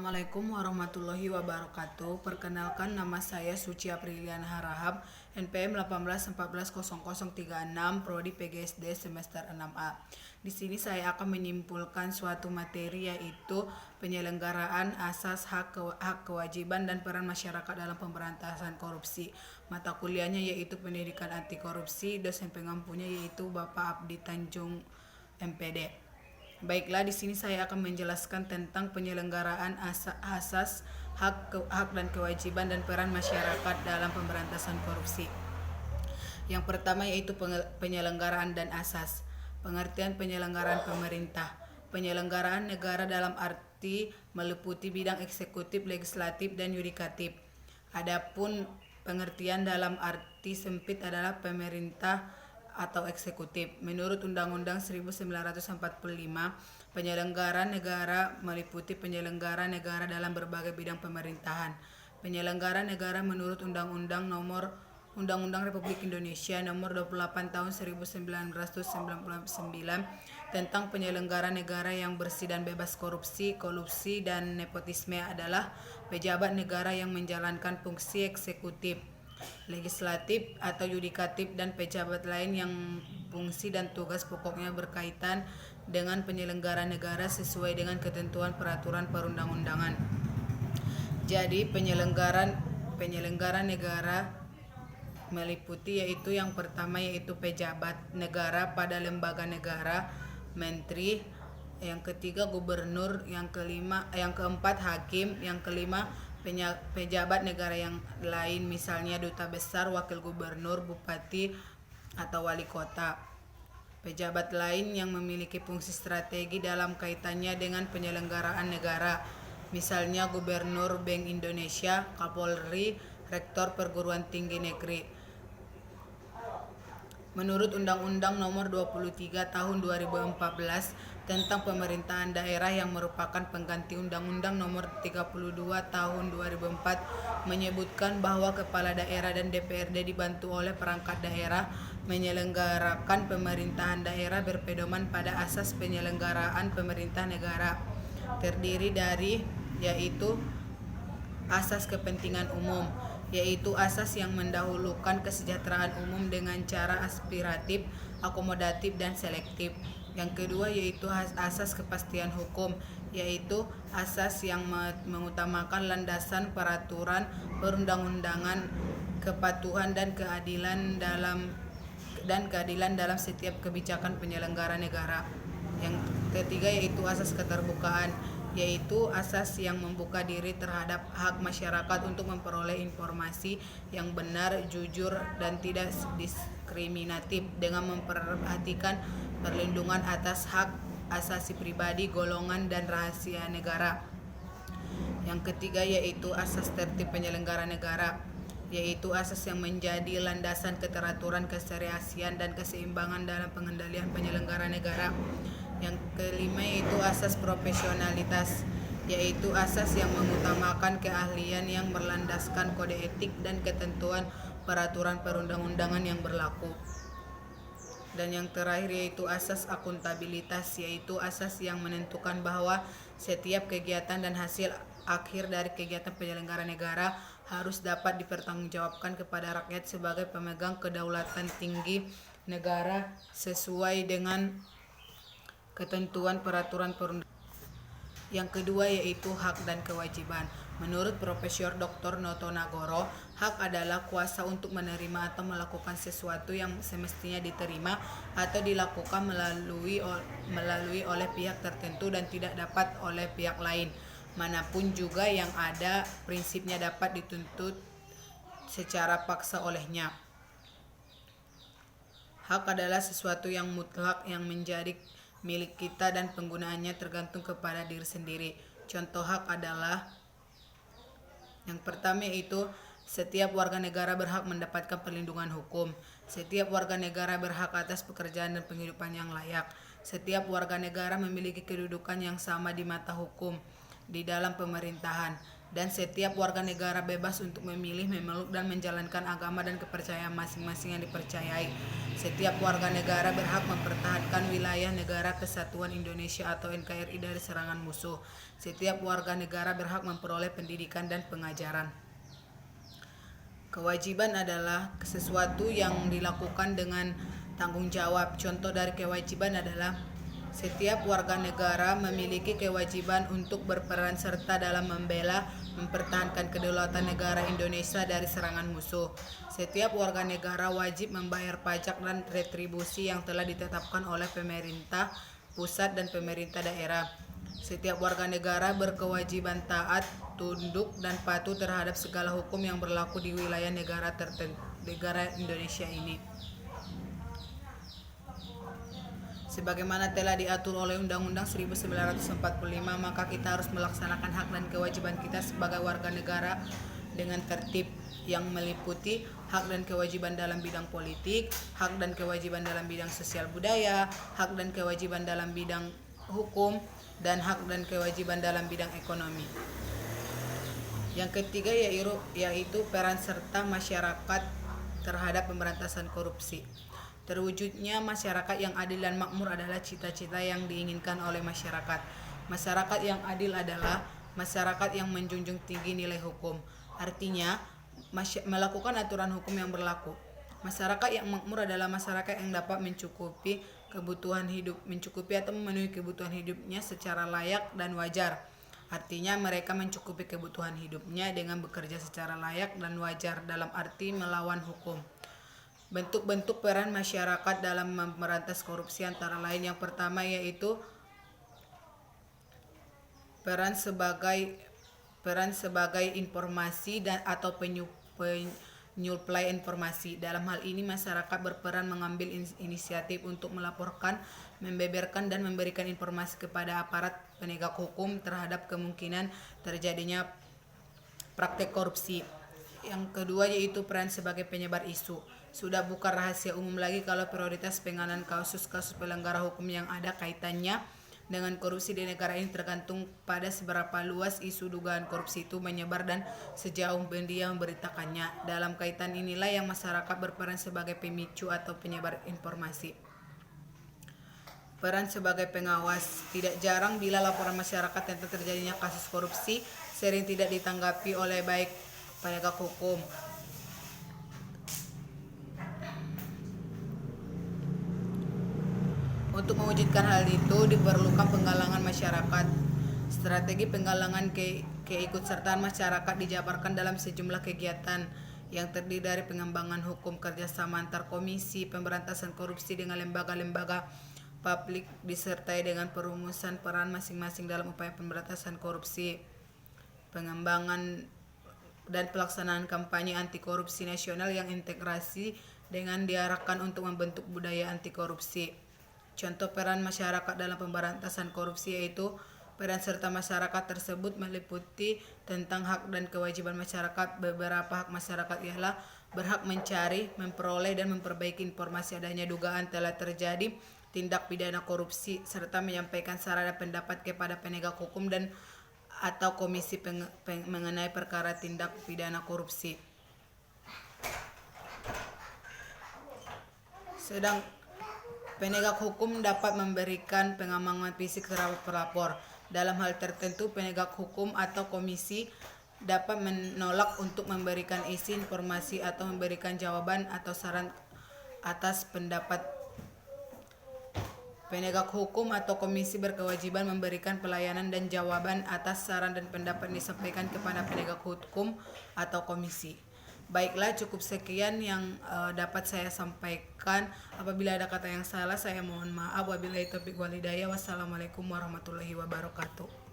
Assalamualaikum warahmatullahi wabarakatuh. Perkenalkan, nama saya Suci Apriliana Harahap, NPM 18140036, Prodi PGSD semester 6A. Di sini saya akan menyimpulkan suatu materi, yaitu penyelenggaraan asas hak kewajiban dan peran masyarakat dalam pemberantasan korupsi. Mata kuliahnya yaitu pendidikan anti korupsi, dosen pengampunya yaitu Bapak Abdi Tanjung MPD. Baiklah, di sini saya akan menjelaskan tentang penyelenggaraan asas hak dan kewajiban dan peran masyarakat dalam pemberantasan korupsi. Yang pertama yaitu penyelenggaraan dan asas. Pengertian penyelenggaraan pemerintah. Penyelenggaraan negara dalam arti meliputi bidang eksekutif, legislatif, dan yudikatif. Adapun pengertian dalam arti sempit adalah pemerintah atau eksekutif. Menurut Undang-Undang 1945, penyelenggara negara meliputi penyelenggara negara dalam berbagai bidang pemerintahan. Penyelenggara negara menurut Undang-Undang Republik Indonesia Nomor 28 Tahun 1999 tentang penyelenggara negara yang bersih dan bebas korupsi, kolusi, dan nepotisme adalah pejabat negara yang menjalankan fungsi eksekutif, legislatif atau yudikatif, dan pejabat lain yang fungsi dan tugas pokoknya berkaitan dengan penyelenggara negara sesuai dengan ketentuan peraturan perundang-undangan. Jadi penyelenggara negara meliputi yaitu yang pertama yaitu pejabat negara pada lembaga negara, menteri, yang ketiga gubernur, yang keempat hakim, yang kelima pejabat negara yang lain, misalnya duta besar, wakil gubernur, bupati, atau wali kota. Pejabat lain yang memiliki fungsi strategi dalam kaitannya dengan penyelenggaraan negara, misalnya gubernur Bank Indonesia, Kapolri, rektor perguruan tinggi negeri. Menurut Undang-Undang Nomor 23 Tahun 2014 tentang pemerintahan daerah yang merupakan pengganti Undang-Undang Nomor 32 Tahun 2004 menyebutkan bahwa kepala daerah dan DPRD dibantu oleh perangkat daerah menyelenggarakan pemerintahan daerah berpedoman pada asas penyelenggaraan pemerintah negara, terdiri dari yaitu asas kepentingan umum, yaitu asas yang mendahulukan kesejahteraan umum dengan cara aspiratif, akomodatif, dan selektif. Yang kedua yaitu asas kepastian hukum, yaitu asas yang mengutamakan landasan peraturan perundang-undangan, kepatuhan dan keadilan dalam setiap kebijakan penyelenggara negara. Yang ketiga yaitu asas keterbukaan, yaitu asas yang membuka diri terhadap hak masyarakat untuk memperoleh informasi yang benar, jujur, dan tidak diskriminatif dengan memperhatikan perlindungan atas hak asasi pribadi, golongan, dan rahasia negara. Yang ketiga yaitu asas tertib penyelenggara negara, yaitu asas yang menjadi landasan keteraturan, keserasian, dan keseimbangan dalam pengendalian penyelenggara negara. Yang kelima yaitu asas profesionalitas, yaitu asas yang mengutamakan keahlian yang berlandaskan kode etik dan ketentuan peraturan perundang-undangan yang berlaku. Dan yang terakhir yaitu asas akuntabilitas, yaitu asas yang menentukan bahwa setiap kegiatan dan hasil akhir dari kegiatan penyelenggara negara harus dapat dipertanggungjawabkan kepada rakyat sebagai pemegang kedaulatan tinggi negara sesuai dengan ketentuan peraturan perundang. Yang kedua yaitu hak dan kewajiban. Menurut Profesor Dr. Noto Nagoro, hak adalah kuasa untuk menerima atau melakukan sesuatu yang semestinya diterima atau dilakukan melalui oleh pihak tertentu dan tidak dapat oleh pihak lain manapun juga yang ada prinsipnya dapat dituntut secara paksa olehnya. Hak adalah sesuatu yang mutlak yang menjadi milik kita dan penggunaannya tergantung kepada diri sendiri. Contoh hak adalah yang pertama yaitu setiap warga negara berhak mendapatkan perlindungan hukum. Setiap warga negara berhak atas pekerjaan dan penghidupan yang layak. Setiap warga negara memiliki kedudukan yang sama di mata hukum di dalam pemerintahan, dan setiap warga negara bebas untuk memilih, memeluk, dan menjalankan agama dan kepercayaan masing-masing yang dipercayai. Setiap warga negara berhak mempertahankan wilayah negara kesatuan Indonesia atau NKRI dari serangan musuh. Setiap warga negara berhak memperoleh pendidikan dan pengajaran. Kewajiban adalah sesuatu yang dilakukan dengan tanggung jawab. Contoh dari kewajiban adalah setiap warga negara memiliki kewajiban untuk berperan serta dalam membela, mempertahankan kedaulatan negara Indonesia dari serangan musuh. Setiap warga negara wajib membayar pajak dan retribusi yang telah ditetapkan oleh pemerintah pusat dan pemerintah daerah. Setiap warga negara berkewajiban taat, tunduk, dan patuh terhadap segala hukum yang berlaku di wilayah negara Indonesia ini. Sebagaimana telah diatur oleh Undang-Undang 1945, maka kita harus melaksanakan hak dan kewajiban kita sebagai warga negara dengan tertib yang meliputi hak dan kewajiban dalam bidang politik, hak dan kewajiban dalam bidang sosial budaya, hak dan kewajiban dalam bidang hukum, dan hak dan kewajiban dalam bidang ekonomi. Yang ketiga yaitu peran serta masyarakat terhadap pemberantasan korupsi. Terwujudnya masyarakat yang adil dan makmur adalah cita-cita yang diinginkan oleh masyarakat. Masyarakat yang adil adalah masyarakat yang menjunjung tinggi nilai hukum. Artinya, melakukan aturan hukum yang berlaku. Masyarakat yang makmur adalah masyarakat yang dapat mencukupi atau memenuhi kebutuhan hidupnya secara layak dan wajar. Artinya mereka mencukupi kebutuhan hidupnya dengan bekerja secara layak dan wajar dalam arti melawan hukum. Bentuk-bentuk peran masyarakat dalam memberantas korupsi antara lain yang pertama yaitu peran sebagai informasi atau penyuplai informasi. Dalam hal ini masyarakat berperan mengambil inisiatif untuk melaporkan, membeberkan, dan memberikan informasi kepada aparat penegak hukum terhadap kemungkinan terjadinya praktek korupsi. Yang kedua yaitu peran sebagai penyebar isu. Sudah bukan rahasia umum lagi kalau prioritas penanganan kasus-kasus penyelenggara hukum yang ada kaitannya dengan korupsi di negara ini tergantung pada seberapa luas isu dugaan korupsi itu menyebar dan sejauh media memberitakannya. Dalam kaitan inilah yang masyarakat berperan sebagai pemicu atau penyebar informasi. Peran sebagai pengawas. Tidak jarang bila laporan masyarakat tentang terjadinya kasus korupsi sering tidak ditanggapi oleh baik penegak hukum. Untuk mewujudkan hal itu diperlukan penggalangan masyarakat. Strategi penggalangan keikutsertaan masyarakat dijabarkan dalam sejumlah kegiatan yang terdiri dari pengembangan hukum, kerjasama antar komisi pemberantasan korupsi dengan lembaga-lembaga publik disertai dengan perumusan peran masing-masing dalam upaya pemberantasan korupsi, pengembangan dan pelaksanaan kampanye anti korupsi nasional yang integrasi dengan diarahkan untuk membentuk budaya anti korupsi. Contoh peran masyarakat dalam pemberantasan korupsi yaitu peran serta masyarakat tersebut meliputi tentang hak dan kewajiban masyarakat. Beberapa hak masyarakat ialah berhak mencari, memperoleh, dan memperbaiki informasi adanya dugaan telah terjadi tindak pidana korupsi serta menyampaikan saran dan pendapat kepada penegak hukum dan atau komisi mengenai perkara tindak pidana korupsi. Sedang penegak hukum dapat memberikan pengamangan fisik terhadap pelapor. Dalam hal tertentu, penegak hukum atau komisi dapat menolak untuk memberikan isi informasi atau memberikan jawaban atau saran atas pendapat. Penegak hukum atau komisi berkewajiban memberikan pelayanan dan jawaban atas saran dan pendapat yang disampaikan kepada penegak hukum atau komisi. Baiklah, cukup sekian yang dapat saya sampaikan. Apabila ada kata yang salah, saya mohon maaf. Wabillahi taufiq wal hidayah. Wassalamualaikum warahmatullahi wabarakatuh.